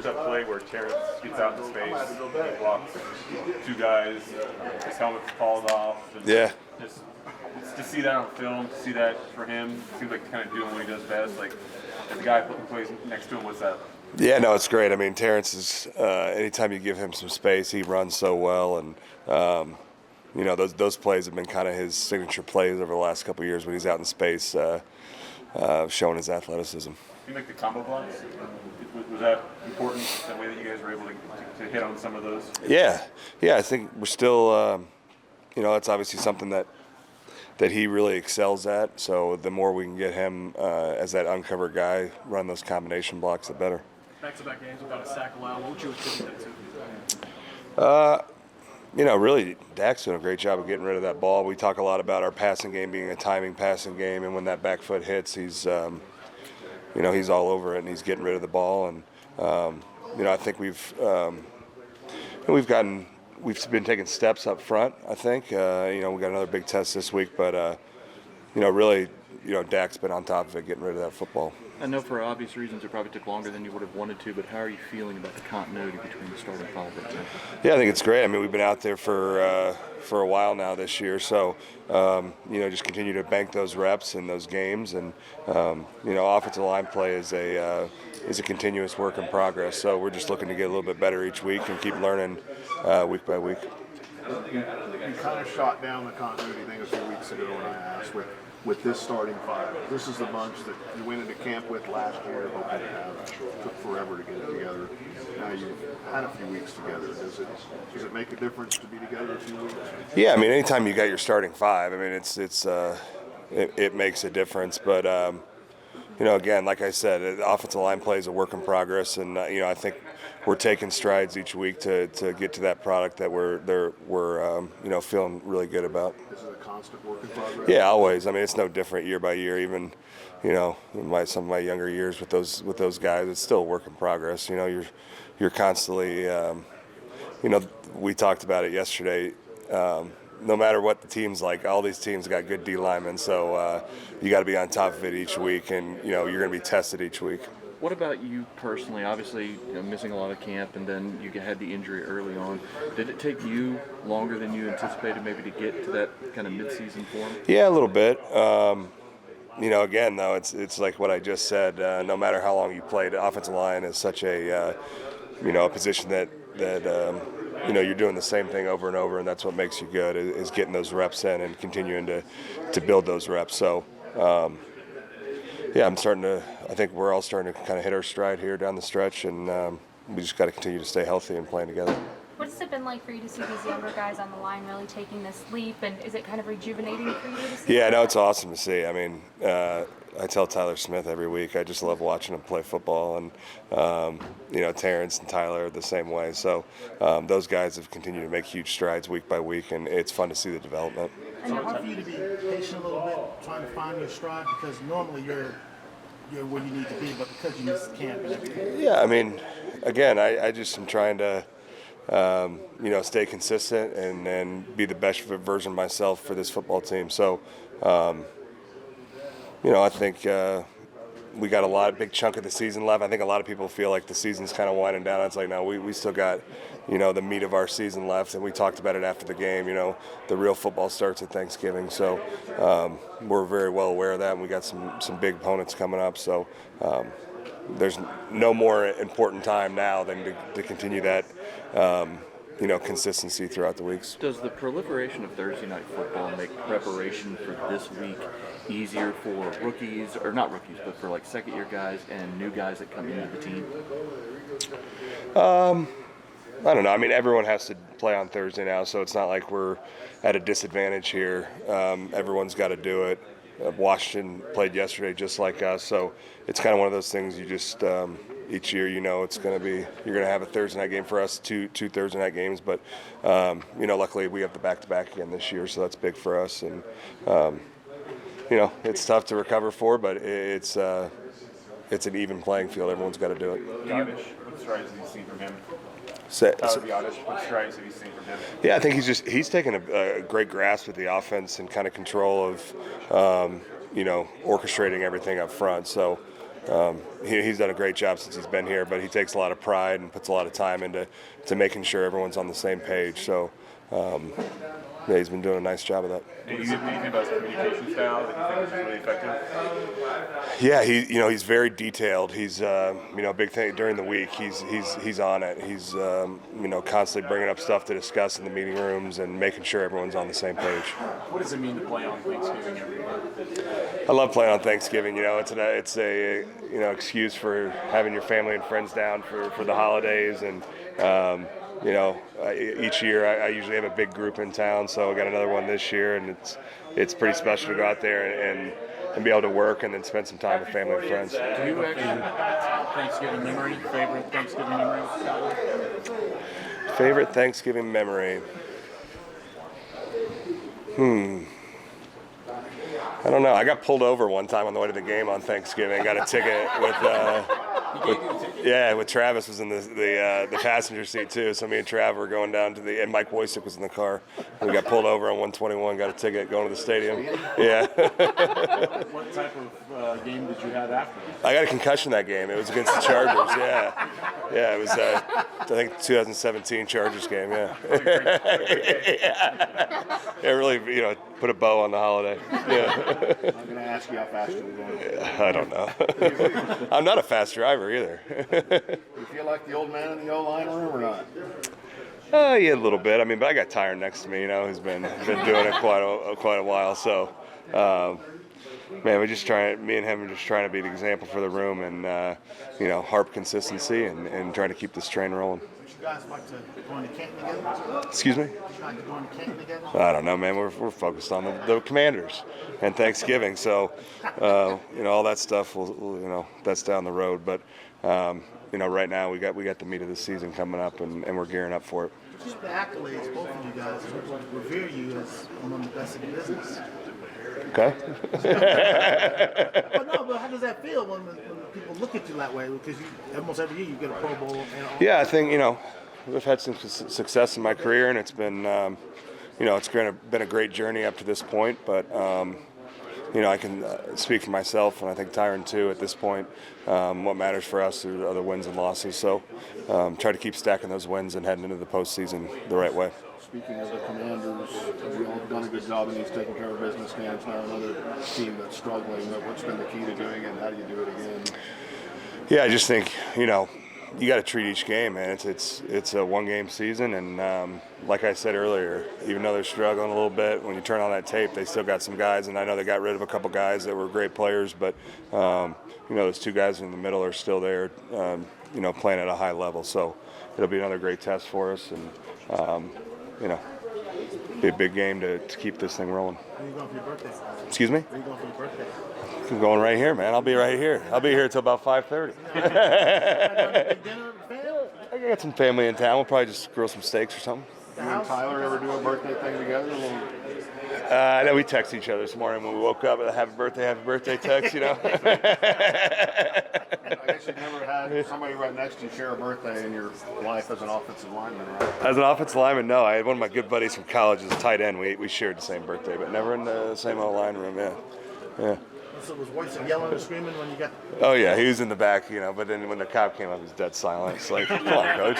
there's that play where Terrence gets out in space, he blocks two guys, his helmet falls off. And Yeah. Just to see that on film, to see that for him, seems like kind of doing what he does best. Like, as the guy putting plays next to him, what's that? Yeah, no, it's great. I mean, Terrence is, anytime you give him some space, he runs so well. And, those plays have been kind of his signature plays over the last couple of years when he's out in space, showing his athleticism. You make the combo blocks. Was that important, that way that you guys were able to hit on some of those? Yeah, I think we're still, it's obviously something that he really excels at. So the more we can get him as that uncovered guy, run those combination blocks, the better. Back-to-back games without a sack allowed. What would you attribute that to? Really, Dak's doing a great job of getting rid of that ball. We talk a lot about our passing game being a timing passing game, and when that back foot hits, he's all over it, and he's getting rid of the ball. And I think we've been taking steps up front. I think we got another big test this week, but really, Dak's been on top of it, getting rid of that football. I know for obvious reasons it probably took longer than you would have wanted to, but how are you feeling about the continuity between the starting five right now? Yeah, I think it's great. I mean, we've been out there for a while now this year, so just continue to bank those reps and those games, and offensive line play is a continuous work in progress. So we're just looking to get a little bit better each week and keep learning week by week. You kind of shot down the continuity thing a few weeks ago when I asked with this starting five. This is the bunch that you went into camp with last year, hoping to have. Took forever to get it together. Now you've had a few weeks together. Does it make a difference to be together a few weeks? Yeah, I mean, anytime you got your starting five, I mean, it makes a difference. But again, like I said, the offensive line play is a work in progress, and I think we're taking strides each week to get to that product that we're feeling really good about. Is it a constant work in progress? Yeah, always. I mean, it's no different year by year. Even in some of my younger years with those guys, it's still a work in progress. You're constantly. We talked about it yesterday. No matter what the team's like, all these teams got good D linemen, so you got to be on top of it each week, and you're going to be tested each week. What about you personally? Obviously, missing a lot of camp, and then you had the injury early on. Did it take you longer than you anticipated, maybe, to get to that kind of mid-season form? Yeah, a little bit. Again, though, it's like what I just said. No matter how long you played, offensive line is such a position that you're doing the same thing over and over, and that's what makes you good, is getting those reps in and continuing to build those reps. So, I think we're all starting to kind of hit our stride here down the stretch, and we just got to continue to stay healthy and playing together. What's it been like for you to see these younger guys on the line really taking this leap, and is it kind of rejuvenating for you to see? Yeah, no, it's awesome to see. I mean, I tell Tyler Smith every week, I just love watching him play football, and Terrence and Tyler are the same way. So those guys have continued to make huge strides week by week, and it's fun to see the development. And it's hard for you to be patient a little bit, trying to find your stride, because normally you're where you need to be, but because you missed camp and everything. Yeah, I mean, again, I just am trying to stay consistent and be the best version of myself for this football team. So, I think we got a big chunk of the season left. I think a lot of people feel like the season's kind of winding down. It's like, no, we still got, the meat of our season left, and we talked about it after the game. The real football starts at Thanksgiving, so we're very well aware of that, and we got some big opponents coming up. So there's no more important time now than to continue that, consistency throughout the weeks. Does the proliferation of Thursday night football make preparation for this week easier for rookies, or not rookies, but for like second-year guys and new guys that come into the team? I don't know. I mean, everyone has to play on Thursday now, so it's not like we're at a disadvantage here. Everyone's got to do it. Washington played yesterday just like us, so it's kind of one of those things you just each year it's going to be, you're going to have a Thursday night game for us, two Thursday night games, but luckily we have the back-to-back again this year, so that's big for us, and it's tough to recover for, but it's an even playing field. Everyone's got to do it. Yadish, what strides have you seen from him? Tyler Yadish, what strides have you seen from him? Yeah, I think he's taken a great grasp of the offense and kind of control of orchestrating everything up front. So he's done a great job since he's been here, but he takes a lot of pride and puts a lot of time into making sure everyone's on the same page. So yeah, he's been doing a nice job of that. And you get anything about his communication style that you think is really effective? Yeah, he's very detailed. He's big thing during the week. He's on it. He's constantly bringing up stuff to discuss in the meeting rooms and making sure everyone's on the same page. What does it mean to play on Thanksgiving every year? I love playing on Thanksgiving. It's a excuse for having your family and friends down for the holidays, and each year I usually have a big group in town, so I got another one this year, and it's pretty special to go out there and be able to work and then spend some time with family and friends. Do you actually have Thanksgiving memory? Favorite Thanksgiving memory? Favorite Thanksgiving memory? I don't know. I got pulled over one time on the way to the game on Thanksgiving. Got a ticket with Travis was in the passenger seat too. So me and Trav were going down to and Mike Wojcik was in the car. We got pulled over on 121. Got a ticket going to the stadium. Yeah. What type of game did you have after that? I got a concussion that game. It was against the Chargers. Yeah. It was I think 2017 Chargers game. Yeah. It really put a bow on the holiday. Yeah. I'm going to ask you how fast you were going. I don't know. I'm not a fast driver either. You feel like the old man in the O-line room or not? Yeah, a little bit. I mean, but I got Tyron next to me. Who's been doing it quite a while. So, man, me and him are just trying to be the example for the room, and harp consistency and trying to keep this train rolling. You guys like to go into Canton together? Excuse me? You like to go into Canton together? I don't know, man. We're focused on the Commanders and Thanksgiving, so all that stuff will that's down the road. But right now we got the meat of the season coming up, and we're gearing up for it. Just the accolades, both of you guys revere you as one of the best in the business. Okay. But how does that feel when people look at you that way? Because almost every year you get a Pro Bowl. Yeah, I think we've had some success in my career, and it's been it's been a great journey up to this point. But I can speak for myself, and I think Tyron too. At this point, what matters for us are the wins and losses. So try to keep stacking those wins and heading into the postseason the right way. Speaking of the Commanders, we all have done a good job in these taking care of business games. Now another team that's struggling. What's been the key to doing it, and how do you do it again? Yeah, I just think you got to treat each game, man. It's a one-game season, and like I said earlier, even though they're struggling a little bit, when you turn on that tape, they still got some guys, and I know they got rid of a couple guys that were great players, but those two guys in the middle are still there, playing at a high level. So it'll be another great test for us, and be a big game to keep this thing rolling. Where are you going for your birthday? Excuse me? Where are you going for your birthday? I'm going right here, man. I'll be right here. I'll be here until about 5:30. I got some family in town. We'll probably just grill some steaks or something. You and Tyler ever do a birthday thing together? No, we text each other this morning when we woke up. Happy birthday text, I guess you've never had somebody right next to you share a birthday in your life as an offensive lineman, right? As an offensive lineman, no. I had one of my good buddies from college as a tight end. We shared the same birthday, but never in the same old line room, yeah. So was Wojcik yelling and screaming when you got... Oh, yeah, he was in the back, but then when the cop came up, he was dead silent. It's like, come on, coach.